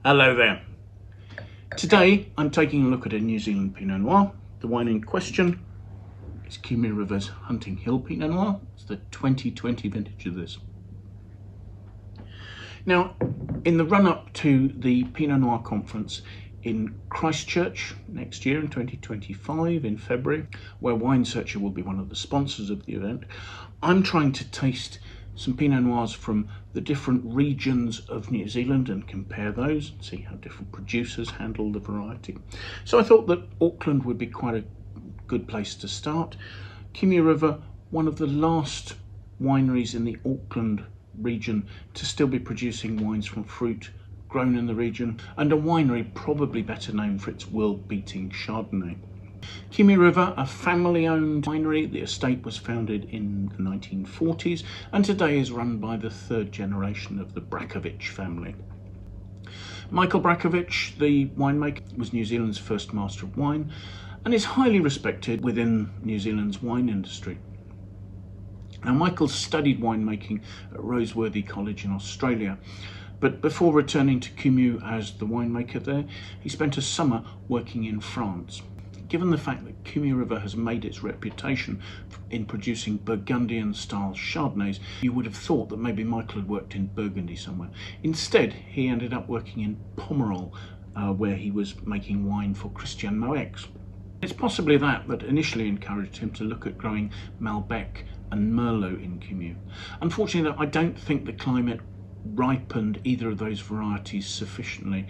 Hello there. Today I'm taking a look at a New Zealand Pinot Noir. The wine in question is Kumeu River's Hunting Hill Pinot Noir. It's the 2020 vintage of this. Now, in the run-up to the Pinot Noir conference in Christchurch next year in 2025 in February, where Wine Searcher will be one of the sponsors of the event, I'm trying to taste some Pinot Noirs from the different regions of New Zealand and compare those and see how different producers handle the variety. So I thought that Auckland would be quite a good place to start. Kumeu River, one of the last wineries in the Auckland region to still be producing wines from fruit grown in the region, and a winery probably better known for its world-beating Chardonnay. Kumeu River, a family-owned winery. The estate was founded in the 1940s and today is run by the third generation of the Brackovich family. Michael Brackovich, the winemaker, was New Zealand's first master of wine and is highly respected within New Zealand's wine industry. Now, Michael studied winemaking at Roseworthy College in Australia, but before returning to Kumeu as the winemaker there, he spent a summer working in France. Given the fact that Kumeu River has made its reputation in producing Burgundian-style Chardonnays, you would have thought that maybe Michael had worked in Burgundy somewhere. Instead, he ended up working in Pomerol, where he was making wine for Christian Moueix. It's possibly that initially encouraged him to look at growing Malbec and Merlot in Kumeu. Unfortunately, I don't think the climate ripened either of those varieties sufficiently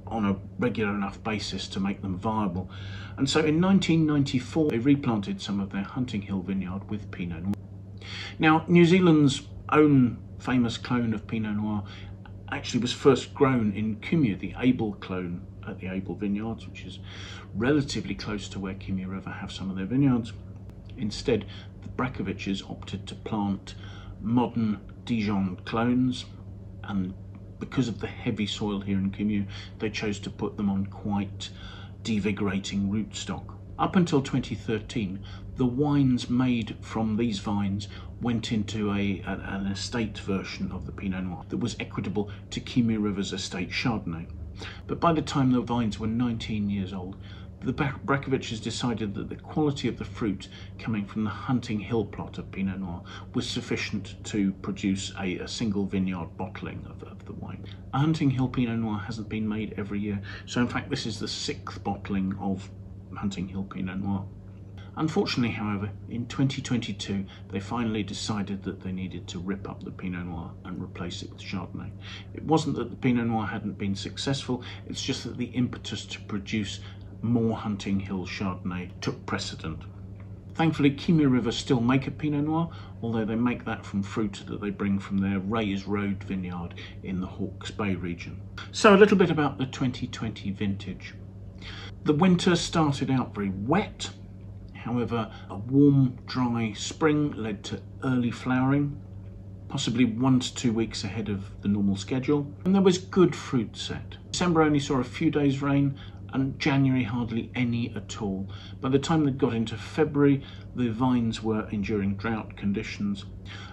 on a regular enough basis to make them viable. And so in 1994, they replanted some of their Hunting Hill vineyard with Pinot Noir. Now, New Zealand's own famous clone of Pinot Noir actually was first grown in Kumeu, the Abel clone at the Abel Vineyards, which is relatively close to where Kumeu River have some of their vineyards. Instead, the Brackoviches opted to plant modern Dijon clones, and because of the heavy soil here in Kumeu, they chose to put them on quite devigorating rootstock. Up until 2013, the wines made from these vines went into an estate version of the Pinot Noir that was equitable to Kumeu River's estate Chardonnay. But by the time the vines were 19 years old, the Brackoviches decided that the quality of the fruit coming from the Hunting Hill plot of Pinot Noir was sufficient to produce a single vineyard bottling of the wine. A Hunting Hill Pinot Noir hasn't been made every year, so in fact this is the 6th bottling of Hunting Hill Pinot Noir. Unfortunately, however, in 2022 they finally decided that they needed to rip up the Pinot Noir and replace it with Chardonnay. It wasn't that the Pinot Noir hadn't been successful, it's just that the impetus to produce more Hunting Hill Chardonnay took precedent. Thankfully, Kumeu River still make a Pinot Noir, although they make that from fruit that they bring from their Rays Road vineyard in the Hawke's Bay region. So a little bit about the 2020 vintage. The winter started out very wet. However, a warm, dry spring led to early flowering, possibly 1 to 2 weeks ahead of the normal schedule, and there was good fruit set. December only saw a few days rain, and January hardly any at all. By the time they got into February, the vines were enduring drought conditions,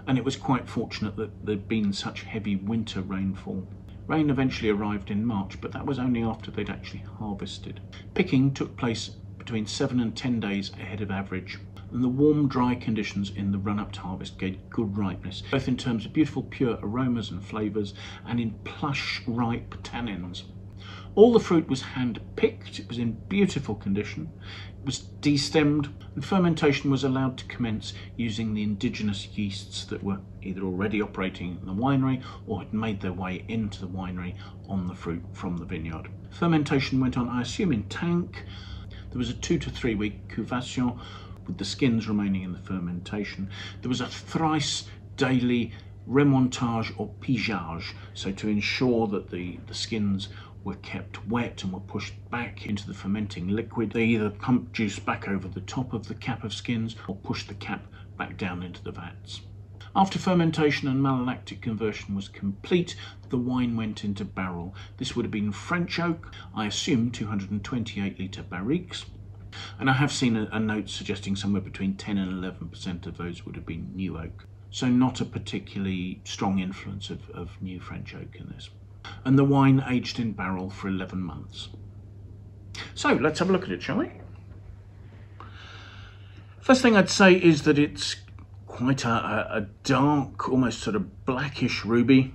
and it was quite fortunate that there'd been such heavy winter rainfall. Rain eventually arrived in March, but that was only after they'd actually harvested. Picking took place between 7 and 10 days ahead of average, and the warm, dry conditions in the run-up to harvest gave good ripeness, both in terms of beautiful pure aromas and flavours, and in plush, ripe tannins. All the fruit was hand-picked, it was in beautiful condition, it was destemmed, and fermentation was allowed to commence using the indigenous yeasts that were either already operating in the winery or had made their way into the winery on the fruit from the vineyard. Fermentation went on, I assume, in tank. There was a 2 to 3 week cuvation with the skins remaining in the fermentation. There was a thrice daily remontage or pigeage, so to ensure that the skins were kept wet and were pushed back into the fermenting liquid. They either pumped juice back over the top of the cap of skins or pushed the cap back down into the vats. After fermentation and malolactic conversion was complete, the wine went into barrel. This would have been French oak, I assume 228 litre barriques, and I have seen a note suggesting somewhere between 10 and 11% of those would have been new oak. So not a particularly strong influence of new French oak in this. and the wine aged in barrel for 11 months. So let's have a look at it, shall we? First thing I'd say is that it's quite a dark, almost sort of blackish ruby,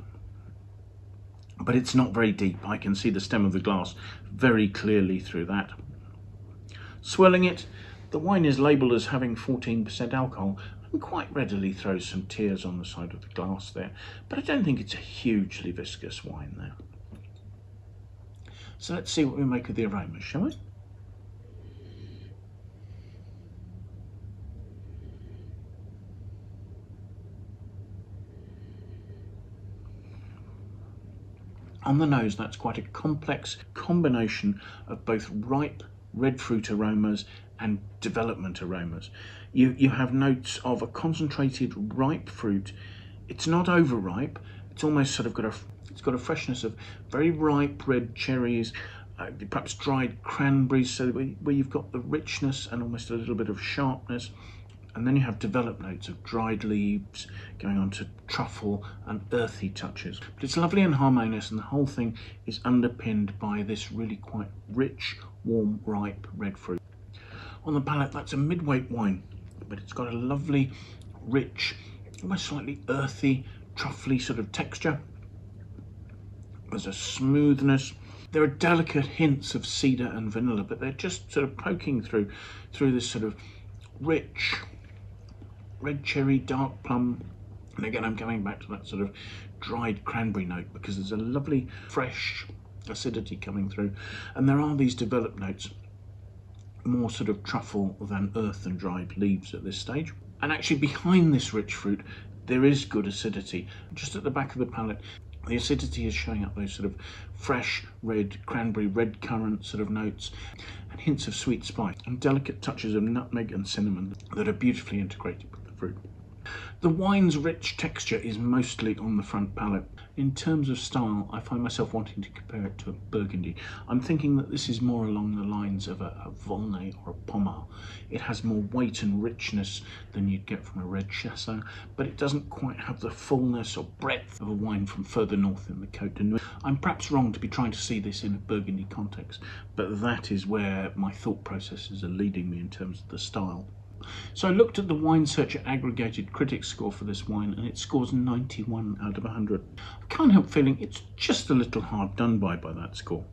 but it's not very deep. I can see the stem of the glass very clearly through that. Swirling it, the wine is labelled as having 14% alcohol and quite readily throws some tears on the side of the glass there, but I don't think it's a hugely viscous wine there. So let's see what we make of the aromas, shall we? On the nose, that's quite a complex combination of both ripe red fruit aromas and development aromas. You have notes of a concentrated ripe fruit. It's not overripe. It's almost sort of got a freshness of very ripe red cherries, perhaps dried cranberries, so where you've got the richness and almost a little bit of sharpness. And then you have developed notes of dried leaves going on to truffle and earthy touches. But it's lovely and harmonious, and the whole thing is underpinned by this really quite rich, warm, ripe red fruit. On the palate, that's a mid-weight wine, but it's got a lovely, rich, almost slightly earthy, truffly sort of texture. There's a smoothness. There are delicate hints of cedar and vanilla, but they're just sort of poking through this sort of rich, red cherry, dark plum. And again, I'm going back to that sort of dried cranberry note because there's a lovely fresh acidity coming through, and there are these developed notes, more sort of truffle than earth and dried leaves at this stage. And actually behind this rich fruit there is good acidity. Just at the back of the palate, the acidity is showing up those sort of fresh red cranberry, red currant sort of notes, and hints of sweet spice and delicate touches of nutmeg and cinnamon that are beautifully integrated with the fruit. The wine's rich texture is mostly on the front palate. In terms of style, I find myself wanting to compare it to a Burgundy. I'm thinking that this is more along the lines of a Volnay or a Pomerol. It has more weight and richness than you'd get from a red Chateau, but it doesn't quite have the fullness or breadth of a wine from further north in the Côte de Nuits. I'm perhaps wrong to be trying to see this in a Burgundy context, but that is where my thought processes are leading me in terms of the style. So I looked at the Wine Searcher aggregated critics score for this wine, and it scores 91 out of 100. I can't help feeling it's just a little hard done by that score.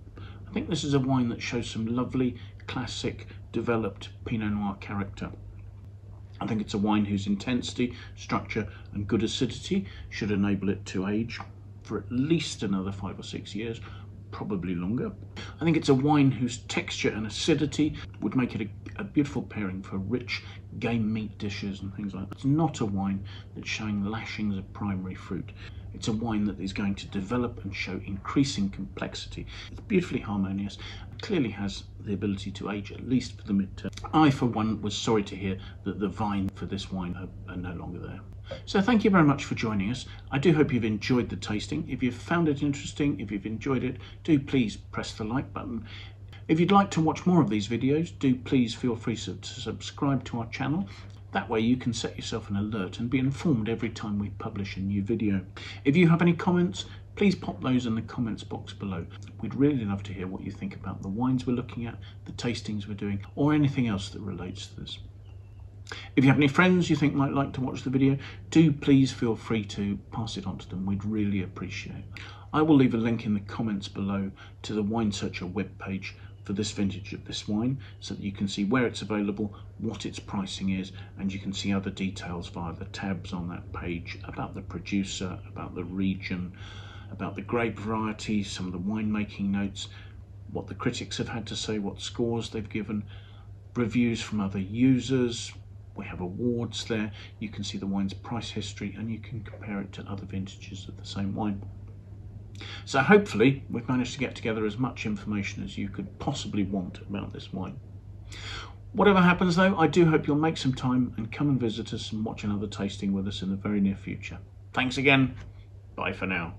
I think this is a wine that shows some lovely, classic, developed Pinot Noir character. I think it's a wine whose intensity, structure and good acidity should enable it to age for at least another 5 or 6 years, probably longer. I think it's a wine whose texture and acidity would make it a beautiful pairing for rich game meat dishes and things like that. It's not a wine that's showing lashings of primary fruit. It's a wine that is going to develop and show increasing complexity. It's beautifully harmonious, and clearly has the ability to age at least for the midterm. I, for one, was sorry to hear that the vine for this wine are no longer there. So thank you very much for joining us. I do hope you've enjoyed the tasting. If you've found it interesting, if you've enjoyed it, do please press the like button. If you'd like to watch more of these videos, do please feel free to subscribe to our channel. That way you can set yourself an alert and be informed every time we publish a new video. If you have any comments, please pop those in the comments box below. We'd really love to hear what you think about the wines we're looking at, the tastings we're doing, or anything else that relates to this. If you have any friends you think might like to watch the video, do please feel free to pass it on to them. We'd really appreciate it. I will leave a link in the comments below to the Wine Searcher webpage for this vintage of this wine, so that you can see where it's available, what its pricing is, and you can see other details via the tabs on that page about the producer, about the region, about the grape variety, some of the winemaking notes, what the critics have had to say, what scores they've given, reviews from other users. We have awards there. You can see the wine's price history, and you can compare it to other vintages of the same wine. So hopefully we've managed to get together as much information as you could possibly want about this wine. Whatever happens though, I do hope you'll make some time and come and visit us and watch another tasting with us in the very near future. Thanks again. Bye for now.